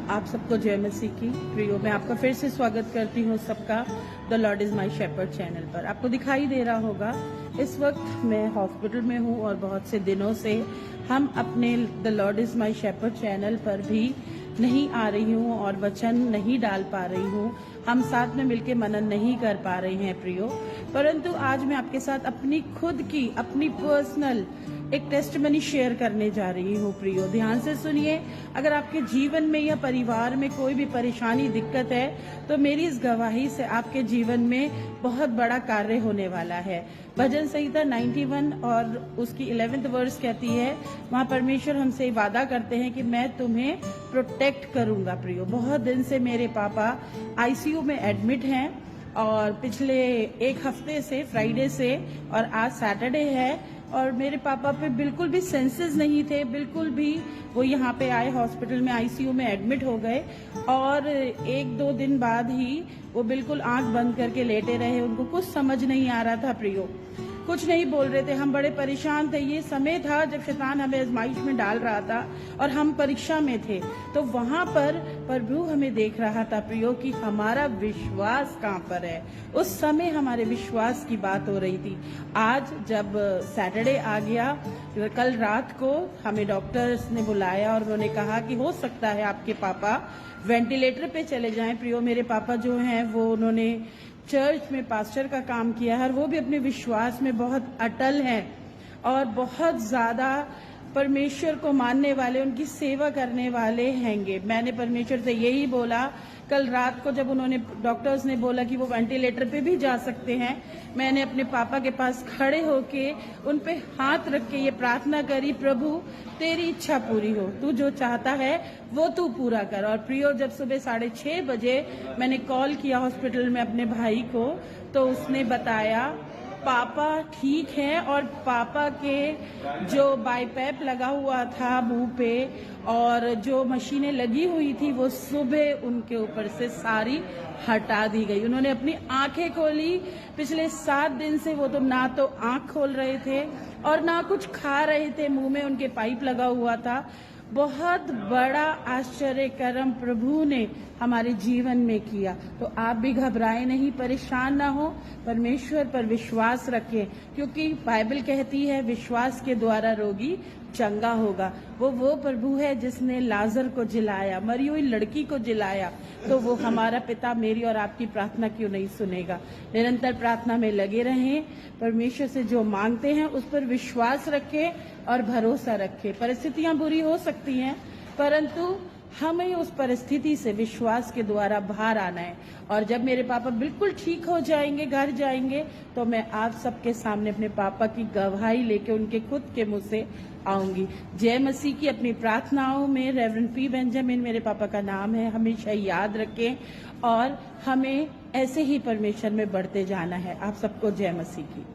आप सबको जय मसीह की। प्रियो, मैं आपका फिर से स्वागत करती हूँ सबका the Lord is my shepherd channel पर। आपको दिखाई दे रहा होगा इस वक्त मैं हॉस्पिटल में हूँ और बहुत से दिनों से हम अपने the Lord is my shepherd channel पर भी नहीं आ रही हूँ और वचन नहीं डाल पा रही हूँ। हम साथ में मिलके मनन नहीं कर पा रहे हैं प्रियो, परंतु आज मैं आपके साथ अपनी खुद की अपनी पर्सनल एक टेस्टमनी शेयर करने जा रही हूँ प्रियो। ध्यान से सुनिए। अगर आपके जीवन में या परिवार में कोई भी परेशानी दिक्कत है तो मेरी इस गवाही से आपके जीवन में बहुत बड़ा कार्य होने वाला है। भजन संहिता 91 और उसकी 11th वर्स कहती है, वहाँ परमेश्वर हमसे वादा करते हैं कि मैं तुम्हें प्रोटेक्ट करूंगा प्रियो। बहुत दिन से मेरे पापा आईसीयू में एडमिट हैं और पिछले एक हफ्ते से फ्राइडे से और आज सैटरडे है और मेरे पापा पे बिल्कुल भी सेंसेस नहीं थे, बिल्कुल भी। वो यहाँ पे आए, हॉस्पिटल में आईसीयू में एडमिट हो गए और एक दो दिन बाद ही वो बिल्कुल आंख बंद करके लेटे रहे। उनको कुछ समझ नहीं आ रहा था प्रियो, कुछ नहीं बोल रहे थे। हम बड़े परेशान थे। ये समय था जब शैतान हमें आजमाइश में डाल रहा था और हम परीक्षा में थे, तो वहां पर प्रभु हमें देख रहा था प्रियो कि हमारा विश्वास कहाँ पर है। उस समय हमारे विश्वास की बात हो रही थी। आज जब सैटरडे आ गया, कल रात को हमें डॉक्टर्स ने बुलाया और उन्होंने कहा कि हो सकता है आपके पापा वेंटिलेटर पे चले जाएं। प्रियो, मेरे पापा जो हैं वो उन्होंने चर्च में पास्टर का काम किया है और वो भी अपने विश्वास में बहुत अटल हैं और बहुत ज्यादा परमेश्वर को मानने वाले, उनकी सेवा करने वाले हैंगे। मैंने परमेश्वर से यही बोला कल रात को जब उन्होंने डॉक्टर्स ने बोला कि वो वेंटिलेटर पे भी जा सकते हैं, मैंने अपने पापा के पास खड़े होके उन पे हाथ रख के ये प्रार्थना करी, प्रभु तेरी इच्छा पूरी हो, तू जो चाहता है वो तू पूरा कर। और प्रियो, जब सुबह 6:30 बजे मैंने कॉल किया हॉस्पिटल में अपने भाई को, तो उसने बताया पापा ठीक है और पापा के जो बाईपैप लगा हुआ था मुंह पे और जो मशीनें लगी हुई थी वो सुबह उनके ऊपर से सारी हटा दी गई। उन्होंने अपनी आंखें खोली। पिछले 7 दिन से वो तो ना तो आंख खोल रहे थे और ना कुछ खा रहे थे, मुंह में उनके पाइप लगा हुआ था। बहुत बड़ा आश्चर्य कर्म प्रभु ने हमारे जीवन में किया। तो आप भी घबराएं नहीं, परेशान ना हो, परमेश्वर पर विश्वास रखें, क्योंकि बाइबल कहती है विश्वास के द्वारा रोगी चंगा होगा। वो प्रभु है जिसने लाजर को जिलाया, मरी हुई लड़की को जिलाया, तो वो हमारा पिता मेरी और आपकी प्रार्थना क्यों नहीं सुनेगा। निरंतर प्रार्थना में लगे रहें, परमेश्वर से जो मांगते हैं उस पर विश्वास रखें और भरोसा रखें। परिस्थितियां बुरी हो सकती हैं, परंतु हमें उस परिस्थिति से विश्वास के द्वारा बाहर आना है। और जब मेरे पापा बिल्कुल ठीक हो जाएंगे, घर जाएंगे, तो मैं आप सबके सामने अपने पापा की गवाही लेके उनके खुद के मुंह से आऊंगी। जय मसीह की। अपनी प्रार्थनाओं में रेवरेंड पी बेंजामिन मेरे पापा का नाम है, हमेशा याद रखें और हमें ऐसे ही परमेश्वर में बढ़ते जाना है। आप सबको जय मसीह की।